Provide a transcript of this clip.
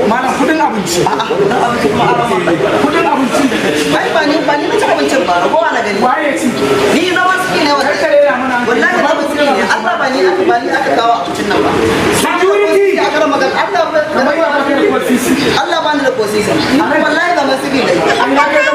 Malam kudin abinci. Kudin abinci. Ai ba ni na ci abincin ba, ragowa na gani. Waye ci? Ni na wasu ne wata. Kare da mana. Wallahi na wasu ne. Allah ba ni aka kawo abincin nan ba. Security. Ya kara magana. Kamar ya ba ka da kosisi. Allah ba ni da kosisi. Wallahi ga masu bi dai. An ga ka da